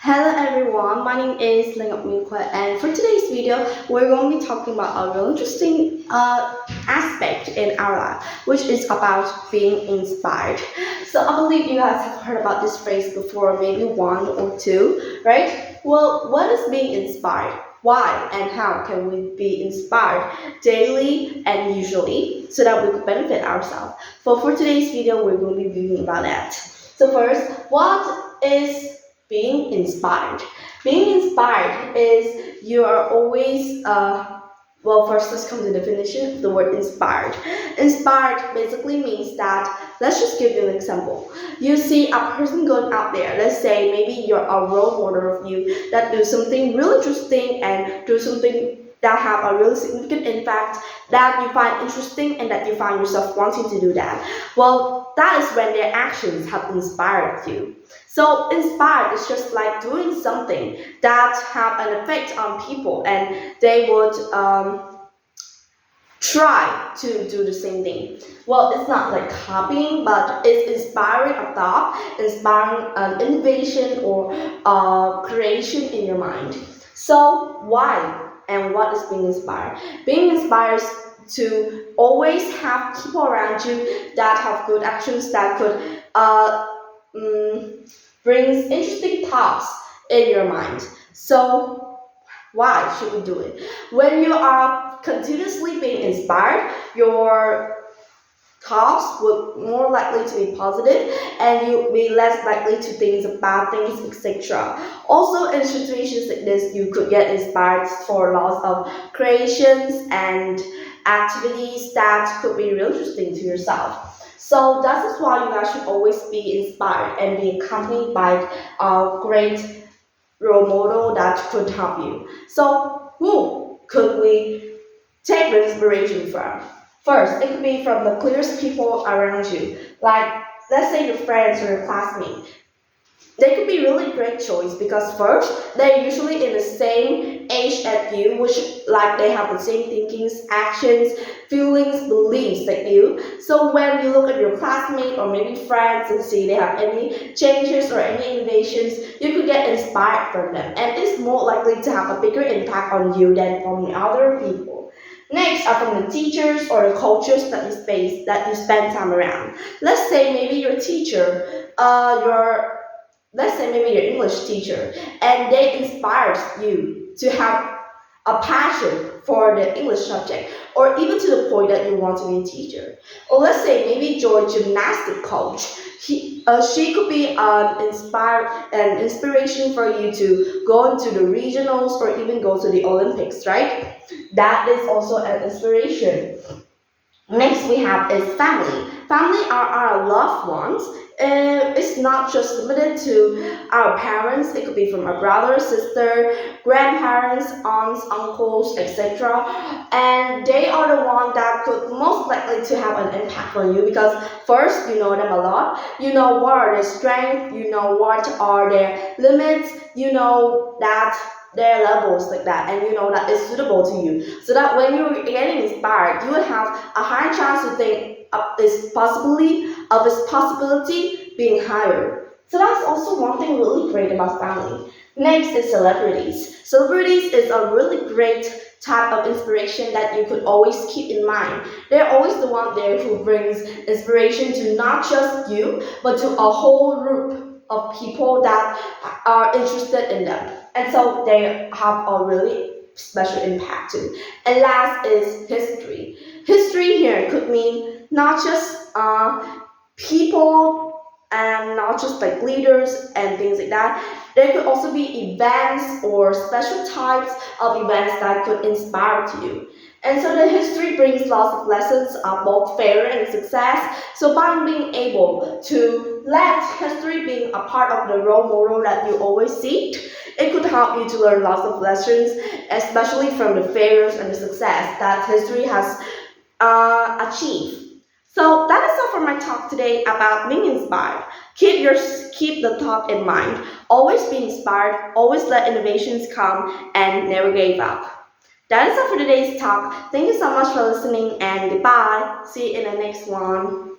Hello everyone, my name is Lingap Minqua, and for today's video, we're going to be talking about a real interesting aspect in our life, which is about being inspired. So I believe you guys have heard about this phrase before, maybe one or two, right? Well, what is being inspired? Why and how can we be inspired daily and usually so that we could benefit ourselves? For today's video, we're going to be reading about that. So first, what is being inspired? Being inspired is you are always well, first let's come to the definition of the word inspired. Inspired basically means that, let's just give you an example. You see a person going out there, let's say maybe you're a role model of you that do something really interesting and do something that have a really significant impact that you find interesting and that you find yourself wanting to do that. Well, that is when their actions have inspired you. So inspired is just like doing something that have an effect on people and they would try to do the same thing. Well, it's not like copying, but it's inspiring a thought, inspiring an innovation or creation in your mind. So why and what is being inspired? Being inspired to always have people around you that have good actions that could brings interesting thoughts in your mind. So why should we do it? When you are continuously being inspired, your thoughts will more likely to be positive and you'll be less likely to think of bad things, etc. Also, in situations like this, you could get inspired for lots of creations and activities that could be real interesting to yourself. So that is why you guys should always be inspired and be accompanied by a great role model that could help you. So who could we take the inspiration from? First, it could be from the closest people around you. Like, let's say your friends or your classmates. They could be really great choice because first, they're usually in the same age as you, which like they have the same thinkings, actions, feelings, beliefs like you. So when you look at your classmate or maybe friends and see they have any changes or any innovations, you could get inspired from them. And it's more likely to have a bigger impact on you than from the other people. Next are from the teachers or the cultures that you spend time around. Let's say maybe your teacher, your let's say maybe your English teacher, and they inspired you to have a passion for the English subject, or even to the point that you want to be a teacher. Or let's say maybe your gymnastic coach. She could be an inspiration for you to go into the regionals or even go to the Olympics, right? That is also an inspiration. Next we have is family. Family are our loved ones. It's not just limited to our parents. It could be from our brother, sister, grandparents, aunts, uncles, etc. And they are the one that could most likely to have an impact on you because first you know them a lot. You know what are their strengths. You know what are their limits. You know that their levels like that and you know that is suitable to you so that when you're getting inspired you will have a higher chance to think of this possibility being higher. So that's also one thing really great about family. Next is celebrities is a really great type of inspiration that you could always keep in mind. They're always the one there who brings inspiration to not just you but to a whole group of people that are interested in them. And so they have a really special impact too. And last is history. History here could mean not just people and not just like leaders and things like that. There could also be events or special types of events that could inspire to you. And so the history brings lots of lessons of both failure and success. So by being able to let history being a part of the role model that you always seek, it could help you to learn lots of lessons, especially from the failures and the success that history has achieved. So that is all for my talk today about being inspired. Keep the thought in mind. Always be inspired. Always let innovations come and never give up. That is all for today's talk. Thank you so much for listening and goodbye. See you in the next one.